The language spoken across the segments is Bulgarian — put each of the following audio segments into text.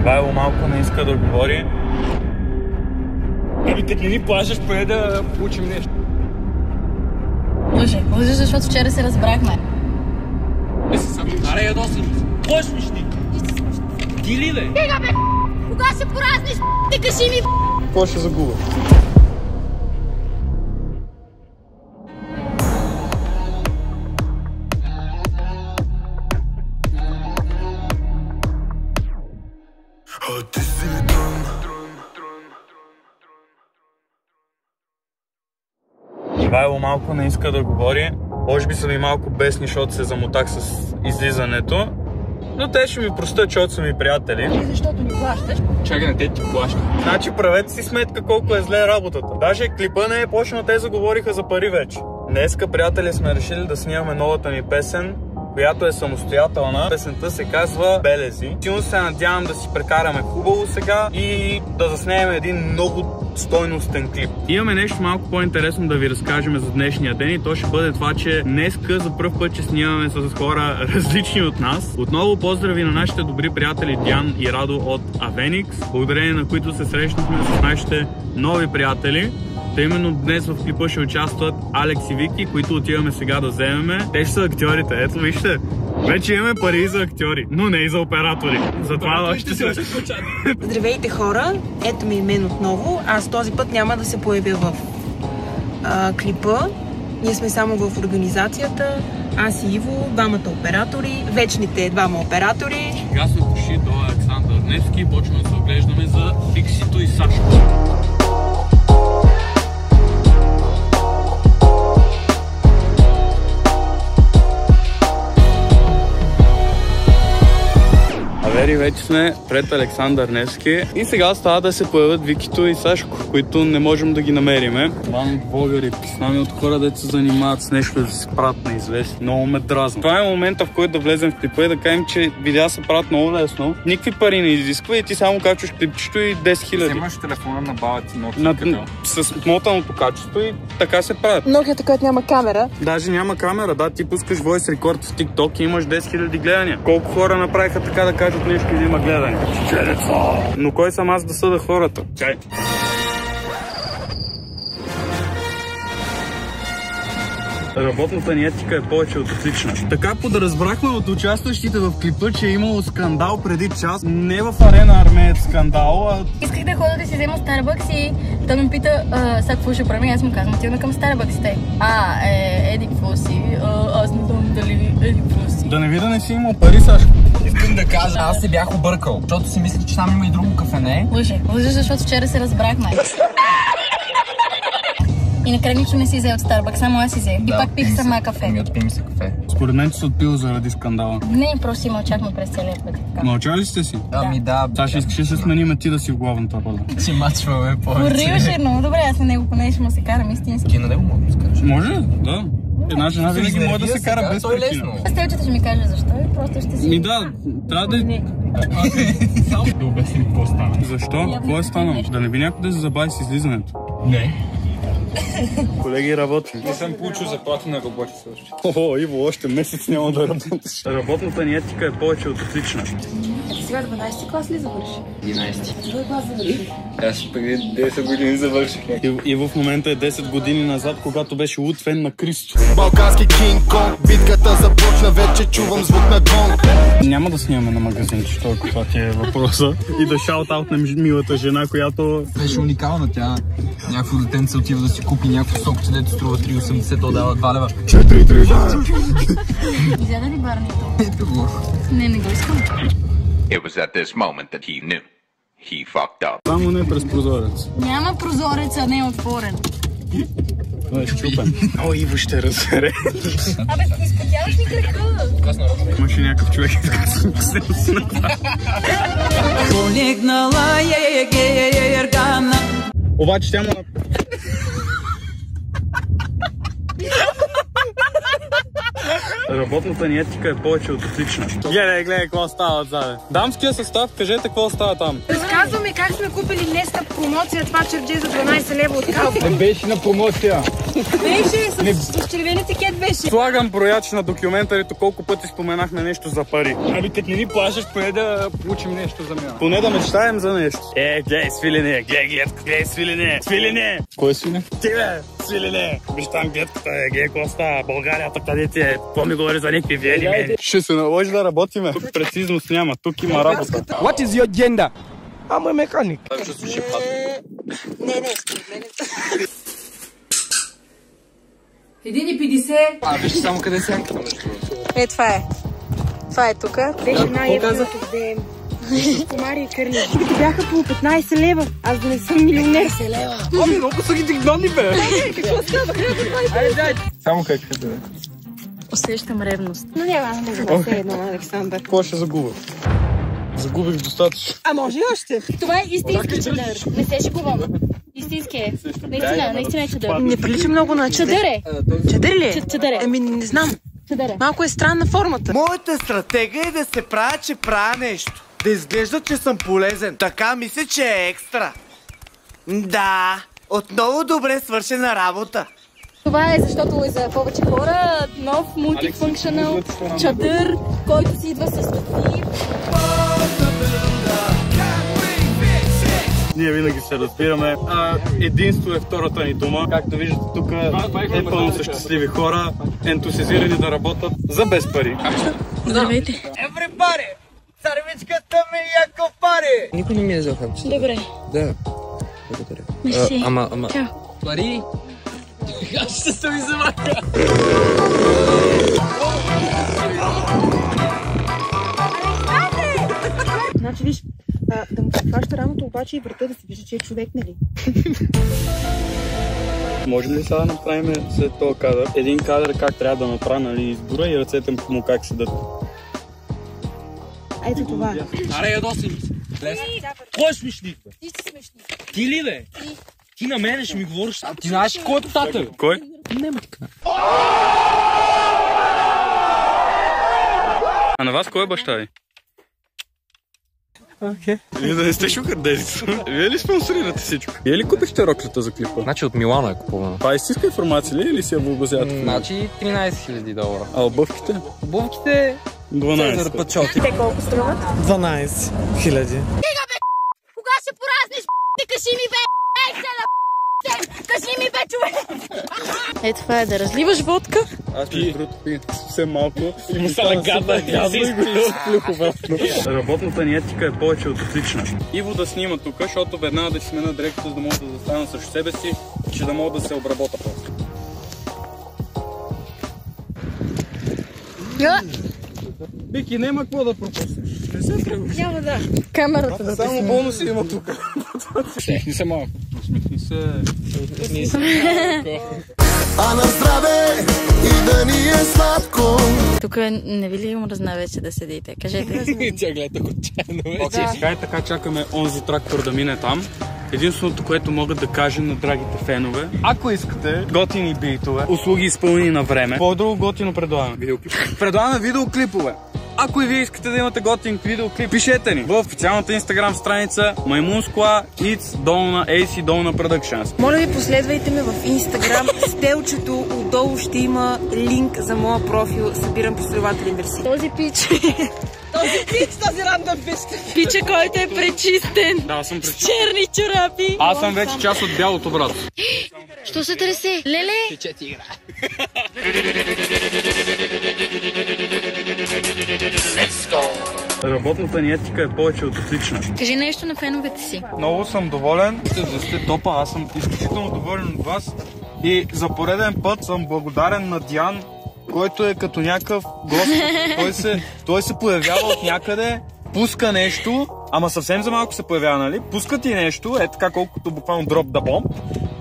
Ивайло малко не иска да говори. Еми, като не ни плащаш, поне да получим нещо. Лъже, защото вчера се разбрахме. Аре, ядосан! Почвиш ни! Ти ли, бе? Тега, бе! Кога се поразниш, те кажи ми, Какво ще загубя? Ивайло малко не иска да говори. Може би са ми малко бесни, защото се замотах с излизането. Но те ще ми простят, защото са ми приятели. И защото ми плащаш? Чакай, не те ти плащат. Значи правете си сметка колко е зле работата. Даже клипа не е почнал, те заговориха за пари вече. Днеска, приятели, сме решили да снимаме новата ми песен, която е самостоятелна. Песента се казва Белези. Силно се надявам да си прекараме хубаво сега и да заснемем един много стойностен клип. Имаме нещо малко по-интересно да ви разкажем за днешния ден и то ще бъде това, че днеска за пръв път ще снимаме с хора различни от нас. Отново поздрави на нашите добри приятели Диан и Радо от Авеникс, благодарение на които се срещнахме с нашите нови приятели. Та именно днес в клипа ще участват Алекс и Вики, които отиваме сега да вземеме. Те ще са актьорите. Ето вижте, вече имаме пари за актьори, но не и за оператори. Затова още се... Здравейте, хора! Ето ми мен отново. Аз този път няма да се появя в клипа. Ние сме само в организацията. Аз и Иво, двамата оператори, вечните двама оператори. Сега сме дошли до Александър Невски и почваме да се оглеждаме за Фиксито и Сашко. Вече сме пред Александър Невски и сега става да се появят Викито и Сашко, които не можем да ги намериме. Ван от българи, писнами от хора, дето се занимават с нещо да се правят неизвестни. Много ме дразни. Това е момента, в който да влезем в клипа и да кажем, че видеа се правят много лесно. Никакви пари не изисква и ти само качваш клипчето и 10 000. Вземаш телефона на баба ти Nokia с мотаното качество и така се правят. Nokia, който няма камера. Даже няма камера, да, ти пускаш voice record в TikTok и имаш 10 000 гледания. Колко хора направиха така да кажат нещо и да има гледане? Но кой съм аз да съда хората? Чай! Работната ни етика е повече от отлична. Така подразбрахме от участващите в клипа, че е имало скандал преди час. Не в Арена Армеец скандал, а... Исках да ходя да си взема Starbucks и той ме пита, сега какво ще правим? Аз му казвам, отиваме към Starbucks. Те, еди какво си? Аз не знам дали еди какво си. Да не видя не си имал пари, Сашко. Искам да кажа, аз се бях объркал, защото си мислих, че там има и друго кафене. Лъже, защото вчера се разбрахме. И накрая нищо не си взе от Starbucks, само аз си взе. И пак пих сама кафе. Ми отпим се кафе. Според мен се отпил заради скандала. Не, просто си мълчахме през целия път. Мълчали сте си? Ами да. Саша, искаш да се смениме ти да си в главната роля. Си мачваме повече. Пориваше много добре, аз на него поне ще му се карам истински. Ти на него мога да скажеш. Може, да. Една жена винаги може да се кара без причина. Стелчета ще ми каже защо и просто ще си... Ми да, трябва да... Само да обясним какво стана. Защо? Какво е станало? Да не би някой да се забави с излизането? Не. Колеги, работим. Не съм получил заплата на работи също. О, Иво, още месец няма да работиш. Работната ни етика е повече от отлична. Сега 12 клас ли завърши? 11. Кой клас завърши? Аз преди 10 години завърших. Иво в момента е 10 години назад, когато беше луд фен на Кристо. Балкански Кинг Конг, битката започна, вече чувам звук на гонг. Няма да снимаме на магазинче, толкова това ти е въпроса. И да шаут-аутнем милата жена, която... Беше уникална тя. Някакво детенце отива да си купи някакво сокче, дето струва 3,80, то дава 2 лева. 4,3. Изяда ли барнито? Ето го. Не го искам. It was at this moment that he knew. He fucked up. Само не през прозорец. Няма прозореца, не е отворен. Той е щупен. О, Иво ще разбере. Абе, ти изпотяваш ми крака. Имаше някакъв човек, изкъсен се на това. Полегнала е гергана. Обаче тя му... Работната ни етика е повече от отлична. Гледай какво става отзаде. Дамския състав, кажете какво става там. Разказваме как сме купили днес на промоция това чердже за 12 лева от Калфа. Не беше на промоция. Беше, с червен етикет беше. Слагам брояч на документарито, колко пъти споменахме нещо за пари. Ами като не ни плащаш, поне да получим нещо за мен. Поне да мечтаем за нещо. Гледай, свилене, гледай, свилене, свилене. Кой е свине? Ти бе, свилене. Виж там гледката, гледай какво става. Българията къде ти е? Какво ми говори за някакви вели мени? Ще се наложи да работиме. Тук прецизност няма, тук има работа. What is your gender? Ама е механик. Не. 1,50. Виж само къде сега. Това е. Това е тук. Беше най-ефтиното вдеем. Комари и кърли. Като бяха по 15 лева. Аз да не съм милионер. 15 лева. Ами много са ги дигнали, бе. Какво става? Само как ще да. Усещам ревност. Но няма да се едно, Александър. Какво ще загубя? Загубих достатъчно. А може и още. Това е истински чадър. Не се шегувам. Истински е. Наистина е чадър. Не прилича много на чадър. Чадър ли е? Чадър е. Ами не знам. Чадър е. Малко е странна формата. Моята стратегия е да се правя, че правя нещо. Да изглежда, че съм полезен. Така мисля, че е екстра. Да, отново добре свършена работа. Това е защото е за повече хора. Нов мултифункционал чадър, който си идва с стъпи. Ние винаги се разбираме. Единство е втората ни дума. Както виждате тук е пълно с щастливи хора, ентусизирани да работят за без пари. Здравейте. Everybody! Царвичката ми яко пари! Никой не ми е взел хапчета. Добре. Да. Благодаря. Мерси. Ама... Чао. Пари? Аз ще се ми замака. Значи виж, да му хваща рамото обаче и врата да се вижда, че е човек, нали? Може ли сега да направим след този кадър един кадър как трябва да направя, нали, избора и ръцете му как седат? Ето това. Аре, ядоси ми се. Кой е смешник, бе? Ти си смешник. Ти ли, бе? Ти на мене ще ми говориш. Ти знаеш кой е тата, бе? Кой? Нема така. А на вас кой е баща ви? Окей. Вие да не сте шукардезица. Вие ли спонсорирате всичко? Вие ли купихте роклята за клипа? Значи от Милано е купувано. Това е истинска информация ли или си я въобразявате? Значи 13 000 $. А обувките? Обувките... 12. Пачоти. Те колко струват? 12 000. Кога ще поразнеш, кажи ми, бе! Кажи ми, бе, човек! Ето това е да разливаш водка. Аз между другото пия съвсем малко. И му стана гадна и го плюх обратно. Работната ни етика е повече от отлична. Иво да снима тук, защото веднага да си смена директора, за да мога да застана срещу себе си, че да мога да се обработа просто. Бики, няма какво да пропуснеш. Не се тръгваш. Няма да. Камерата да само бонуси има тук. Усмихни се малко. Усмихни се. А на здраве и да ни е сладко. Тук не ви ли има да знае вече да седите? Кажете. Тя гледа отчаяно вече. Окей, сега и така чакаме онзи трактор да мине там. Единственото, което мога да кажа на драгите фенове, ако искате готини битове, услуги изпълнени на време, какво друго готино предлагаме? Предлагаме видеоклипове. Ако и вие искате да имате готин видеоклип, пишете ни в официалната инстаграм страница Маймунскла It's Dolna AC Dolna Productions. Моля ви, последвайте ме в Инстаграм. С телчето отдолу ще има линк за моя профил. Събирам последователи, мерси. Този пич. Този рандъм пич. Пича, който е пречистен. Да, аз съм С пречистен. черни чорапи. Аз съм вече част от бялото, брат. Що се тресе? Леле? Тече ти игра. Работната ни етика е повече от отлична. Кажи нещо на феновете си. Много съм доволен. Да сте топа, аз съм изключително доволен от вас. И за пореден път съм благодарен на Диан, който е като някакъв гост. Той се появява от някъде, пуска нещо, ама съвсем за малко се появява, нали? Пуска ти нещо, е така колкото буквално дроп да бомб.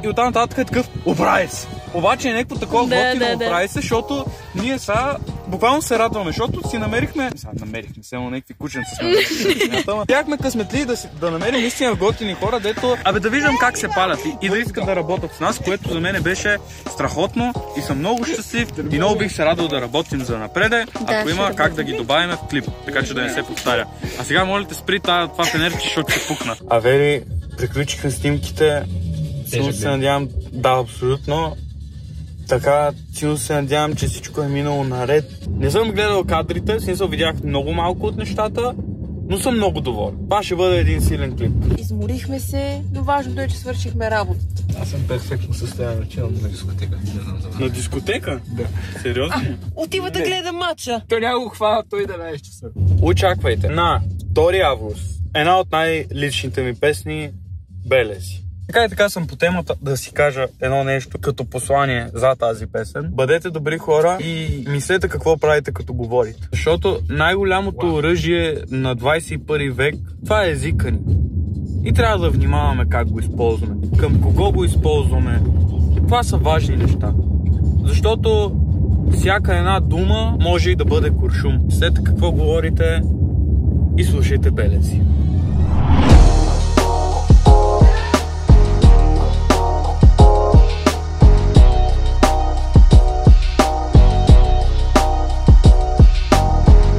И оттам нататък е такъв, оправи се. Обаче е някакво такова готино оправи се, защото ние сега буквално се радваме, защото си намерихме... Намерихме само някакви кученца сме. Бяхме късметли да намерим наистина готини хора, дето... да виждам как се палят и да искат да работят с нас, което за мен беше страхотно и съм много щастлив и много бих се радвал да работим за напреде, ако има как да ги добавим в клип, така че да не се повтаря. А сега моля те спри това фенерче, защото ще пукна. Вери, приключиха снимките. Силно се надявам, да, абсолютно. Така, силно се надявам, че всичко е минало наред. Не съм гледал кадрите, смисъл видях много малко от нещата, но съм много доволен. Това ще бъде един силен клип. Изморихме се, но важното е, че свършихме работата. Аз съм перфектно състояние, че на дискотека. На дискотека? Да. Сериозно? Отива да гледа матча. Той няма го хвана, той 11 часа. Очаквайте на 2 август една от най-личните ми песни Белези. Така и така съм по темата да си кажа едно нещо като послание за тази песен. Бъдете добри хора и мислете какво правите като говорите. Защото най-голямото оръжие на 21 век, това е езика ни. И трябва да внимаваме как го използваме, към кого го използваме. Това са важни неща. Защото всяка една дума може и да бъде куршум. Мислете какво говорите и слушайте Белези.